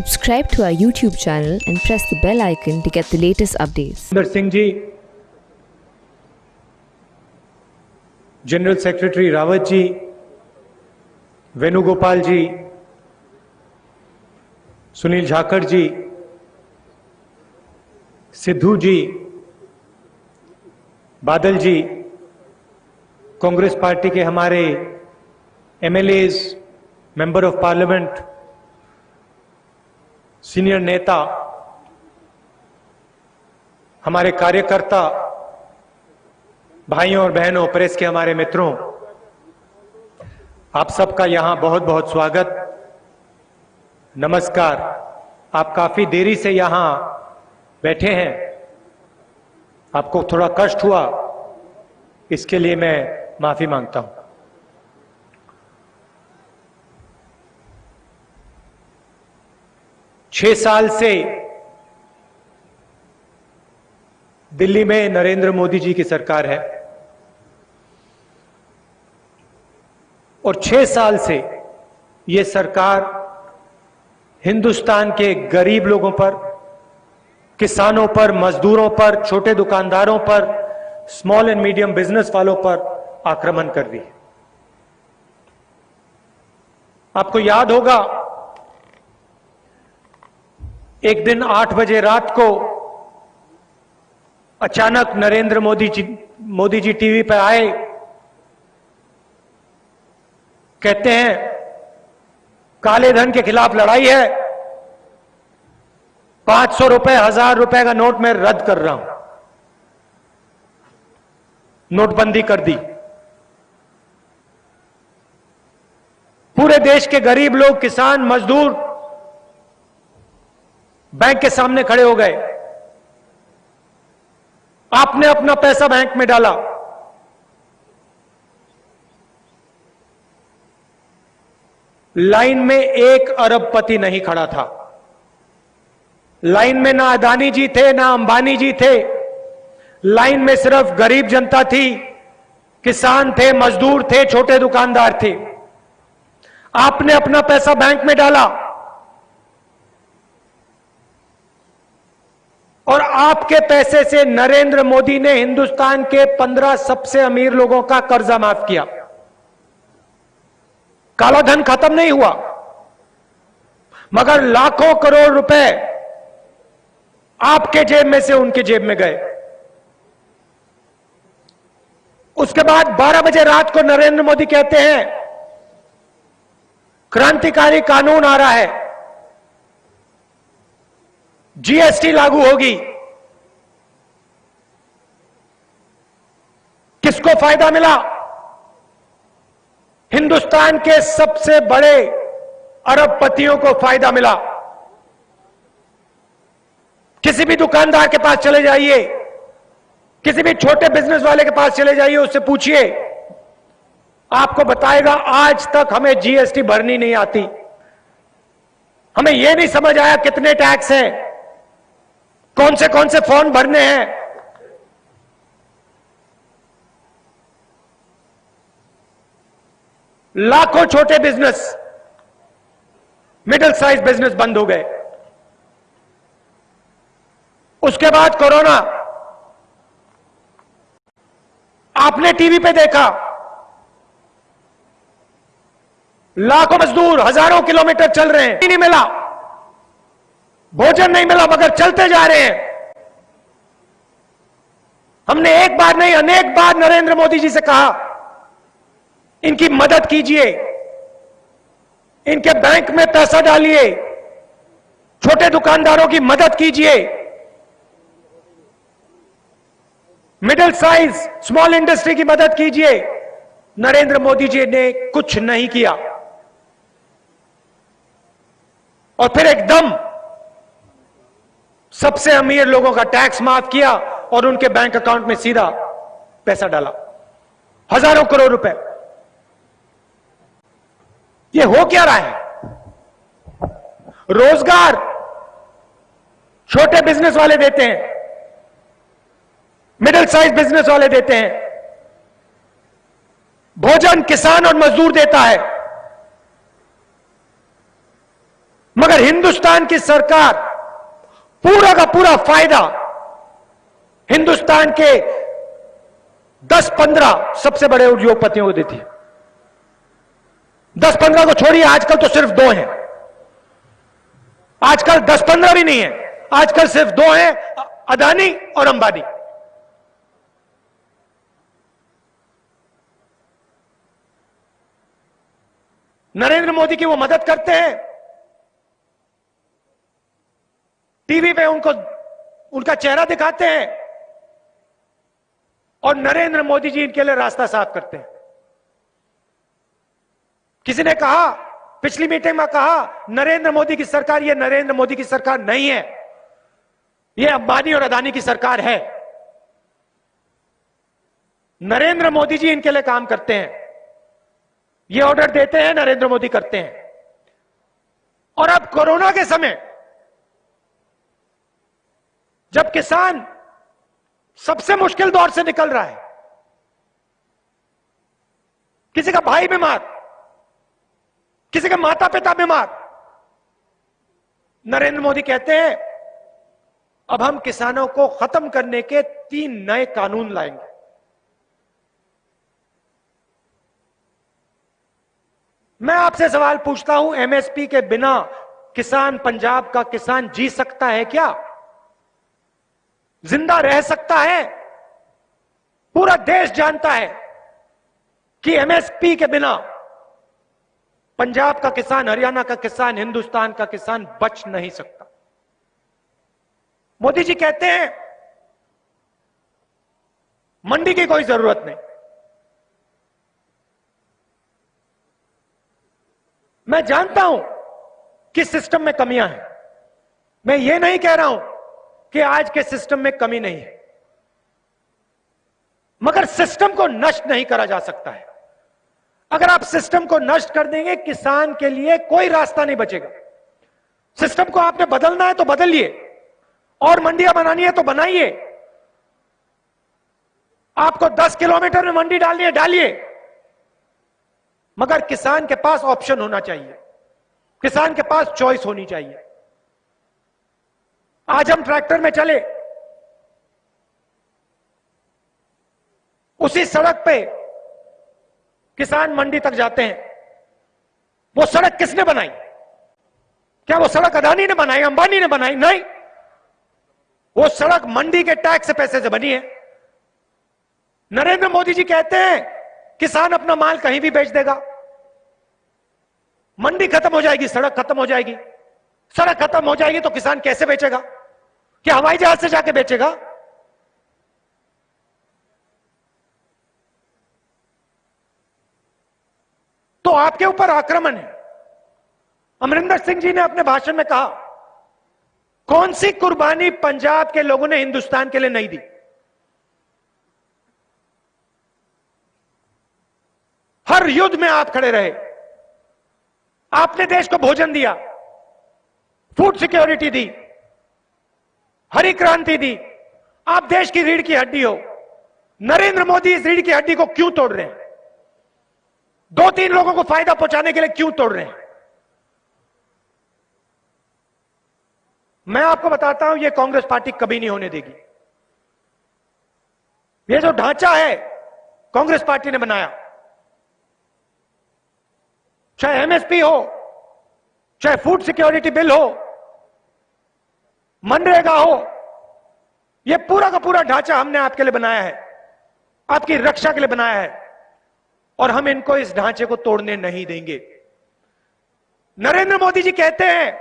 Subscribe to our YouTube channel and press the bell icon to get the latest updates. सुंदर Singh ji, general secretary Rawat ji, Venugopal जी, सुनील झाकड़ जी, सिद्धू जी, बादल जी, Congress party के हमारे MLAs, member of parliament, senior नेता, हमारे कार्यकर्ता, भाइयों और बहनों, प्रेस के हमारे मित्रों, आप सबका यहां बहुत बहुत स्वागत, नमस्कार। आप काफी देरी से यहां बैठे हैं, आपको थोड़ा कष्ट हुआ, इसके लिए मैं माफी मांगता हूं। छह साल से दिल्ली में नरेंद्र मोदी जी की सरकार है और 6 साल से यह सरकार हिंदुस्तान के गरीब लोगों पर, किसानों पर, मजदूरों पर, छोटे दुकानदारों पर, स्मॉल एंड मीडियम बिजनेस वालों पर आक्रमण कर रही है। आपको याद होगा, एक दिन 8 बजे रात को अचानक नरेंद्र मोदी जी टीवी पर आए, कहते हैं काले धन के खिलाफ लड़ाई है, 500 रुपए, 1000 रुपए का नोट मैं रद्द कर रहा हूं। नोटबंदी कर दी। पूरे देश के गरीब लोग, किसान, मजदूर बैंक के सामने खड़े हो गए। आपने अपना पैसा बैंक में डाला, लाइन में एक अरबपति नहीं खड़ा था। लाइन में ना अदानी जी थे, ना अंबानी जी थे। लाइन में सिर्फ गरीब जनता थी, किसान थे, मजदूर थे, छोटे दुकानदार थे। आपने अपना पैसा बैंक में डाला और आपके पैसे से नरेंद्र मोदी ने हिंदुस्तान के 15 सबसे अमीर लोगों का कर्जा माफ किया। काला धन खत्म नहीं हुआ, मगर लाखों करोड़ रुपए आपके जेब में से उनके जेब में गए। उसके बाद 12 बजे रात को नरेंद्र मोदी कहते हैं क्रांतिकारी कानून आ रहा है, जीएसटी लागू होगी। किसको फायदा मिला? हिंदुस्तान के सबसे बड़े अरबपतियों को फायदा मिला। किसी भी दुकानदार के पास चले जाइए, किसी भी छोटे बिजनेस वाले के पास चले जाइए, उससे पूछिए, आपको बताएगा आज तक हमें जीएसटी भरनी नहीं आती, हमें यह नहीं समझ आया कितने टैक्स हैं, कौन से फॉर्म भरने हैं। लाखों छोटे बिजनेस, मिडिल साइज बिजनेस बंद हो गए। उसके बाद कोरोना, आपने टीवी पे देखा, लाखों मजदूर हजारों किलोमीटर चल रहे हैं, नहीं मिला, भोजन नहीं मिला, मगर चलते जा रहे हैं। हमने एक बार नहीं अनेक बार नरेंद्र मोदी जी से कहा, इनकी मदद कीजिए, इनके बैंक में पैसा डालिए, छोटे दुकानदारों की मदद कीजिए, मिडिल साइज स्मॉल इंडस्ट्री की मदद कीजिए। नरेंद्र मोदी जी ने कुछ नहीं किया और फिर एकदम सबसे अमीर लोगों का टैक्स माफ किया और उनके बैंक अकाउंट में सीधा पैसा डाला, हजारों करोड़ रुपए। ये हो क्या रहा है? रोजगार छोटे बिजनेस वाले देते हैं, मिडिल साइज बिजनेस वाले देते हैं, भोजन किसान और मजदूर देता है, मगर हिंदुस्तान की सरकार पूरा का पूरा फायदा हिंदुस्तान के 10-15 सबसे बड़े उद्योगपतियों को देती है। 10-15 को छोड़िए, आजकल तो सिर्फ 2 हैं। आजकल 10-15 भी नहीं है, आजकल सिर्फ 2 हैं, अदानी और अंबानी। नरेंद्र मोदी की वो मदद करते हैं, टीवी पे उनका चेहरा दिखाते हैं और नरेंद्र मोदी जी इनके लिए रास्ता साफ करते हैं। किसी ने कहा, पिछली मीटिंग में कहा, नरेंद्र मोदी की सरकार, ये नरेंद्र मोदी की सरकार नहीं है, ये अंबानी और अदानी की सरकार है। नरेंद्र मोदी जी इनके लिए काम करते हैं, ये ऑर्डर देते हैं, नरेंद्र मोदी करते हैं। और अब कोरोना के समय जब किसान सबसे मुश्किल दौर से निकल रहा है, किसी का भाई बीमार, किसी के माता पिता बीमार, नरेंद्र मोदी कहते हैं अब हम किसानों को खत्म करने के 3 नए कानून लाएंगे। मैं आपसे सवाल पूछता हूं, एमएसपी के बिना किसान, पंजाब का किसान जी सकता है क्या? जिंदा रह सकता है? पूरा देश जानता है कि एमएसपी के बिना पंजाब का किसान, हरियाणा का किसान, हिंदुस्तान का किसान बच नहीं सकता। मोदी जी कहते हैं मंडी की कोई जरूरत नहीं। मैं जानता हूं कि सिस्टम में कमियां हैं, मैं ये नहीं कह रहा हूं कि आज के सिस्टम में कमी नहीं है, मगर सिस्टम को नष्ट नहीं करा जा सकता है। अगर आप सिस्टम को नष्ट कर देंगे, किसान के लिए कोई रास्ता नहीं बचेगा। सिस्टम को आपने बदलना है तो बदलिए, और मंडियां बनानी है तो बनाइए। आपको 10 किलोमीटर में मंडी डालनी है, डालिए, मगर किसान के पास ऑप्शन होना चाहिए, किसान के पास चॉइस होनी चाहिए। आज हम ट्रैक्टर में चले, उसी सड़क पे किसान मंडी तक जाते हैं। वो सड़क किसने बनाई? क्या वो सड़क अदानी ने बनाई, अंबानी ने बनाई? नहीं, वो सड़क मंडी के टैक्स से पैसे से बनी है। नरेंद्र मोदी जी कहते हैं किसान अपना माल कहीं भी बेच देगा, मंडी खत्म हो जाएगी, सड़क खत्म हो जाएगी। सड़क खत्म हो जाएगी तो किसान कैसे बेचेगा? क्या हवाई जहाज से जाके बेचेगा? तो आपके ऊपर आक्रमण है। अमरिंदर सिंह जी ने अपने भाषण में कहा, कौन सी कुर्बानी पंजाब के लोगों ने हिंदुस्तान के लिए नहीं दी? हर युद्ध में आप खड़े रहे, आपने देश को भोजन दिया, फूड सिक्योरिटी दी, हरी क्रांति दी। आप देश की रीढ़ की हड्डी हो। नरेंद्र मोदी इस रीढ़ की हड्डी को क्यों तोड़ रहे हैं? 2-3 लोगों को फायदा पहुंचाने के लिए क्यों तोड़ रहे हैं? मैं आपको बताता हूं, यह कांग्रेस पार्टी कभी नहीं होने देगी। यह जो ढांचा है कांग्रेस पार्टी ने बनाया, चाहे एमएसपी हो, चाहे फूड सिक्योरिटी बिल हो, मनरेगा हो, यह पूरा का पूरा ढांचा हमने आपके लिए बनाया है, आपकी रक्षा के लिए बनाया है, और हम इनको इस ढांचे को तोड़ने नहीं देंगे। नरेंद्र मोदी जी कहते हैं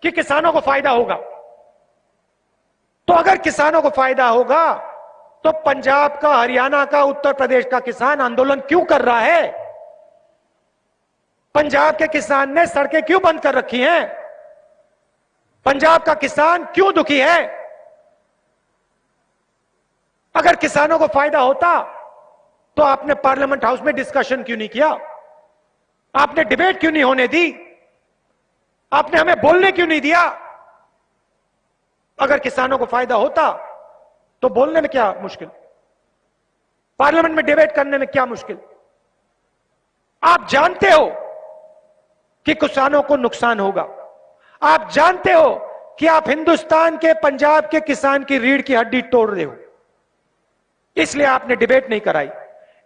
कि किसानों को फायदा होगा, तो अगर किसानों को फायदा होगा तो पंजाब का, हरियाणा का, उत्तर प्रदेश का किसान आंदोलन क्यों कर रहा है? पंजाब के किसान ने सड़कें क्यों बंद कर रखी हैं? पंजाब का किसान क्यों दुखी है? अगर किसानों को फायदा होता तो आपने पार्लियामेंट हाउस में डिस्कशन क्यों नहीं किया? आपने डिबेट क्यों नहीं होने दी? आपने हमें बोलने क्यों नहीं दिया? अगर किसानों को फायदा होता तो बोलने में क्या मुश्किल, पार्लियामेंट में डिबेट करने में क्या मुश्किल? आप जानते हो कि किसानों को नुकसान होगा, आप जानते हो कि आप हिंदुस्तान के पंजाब के किसान की रीढ़ की हड्डी तोड़ रहे हो, इसलिए आपने डिबेट नहीं कराई,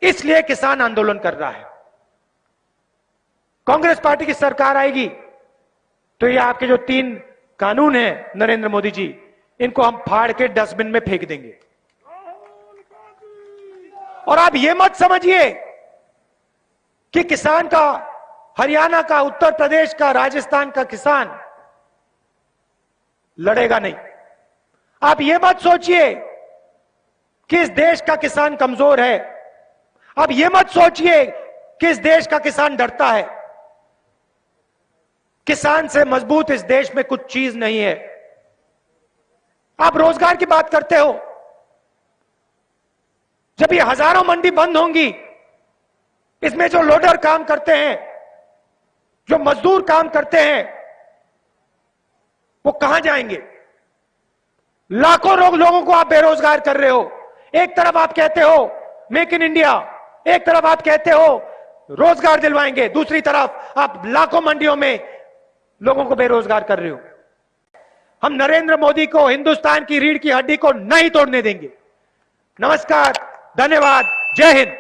इसलिए किसान आंदोलन कर रहा है। कांग्रेस पार्टी की सरकार आएगी तो ये आपके जो 3 कानून हैं नरेंद्र मोदी जी, इनको हम फाड़ के डस्टबिन में फेंक देंगे। और आप ये मत समझिए कि किसान का, हरियाणा का, उत्तर प्रदेश का, राजस्थान का किसान लड़ेगा नहीं। आप ये मत सोचिए कि इस देश का किसान कमजोर है। आप ये मत सोचिए कि इस देश का किसान डरता है। किसान से मजबूत इस देश में कुछ चीज नहीं है। आप रोजगार की बात करते हो, जब ये हजारों मंडी बंद होंगी, इसमें जो लोडर काम करते हैं, जो मजदूर काम करते हैं, वो कहां जाएंगे? लाखों लोगों को आप बेरोजगार कर रहे हो। एक तरफ आप कहते हो मेक इन इंडिया, एक तरफ आप कहते हो रोजगार दिलवाएंगे, दूसरी तरफ आप लाखों मंडियों में लोगों को बेरोजगार कर रहे हो। हम नरेंद्र मोदी को, हिंदुस्तान की रीढ़ की हड्डी को नहीं तोड़ने देंगे। नमस्कार, धन्यवाद, जय हिंद।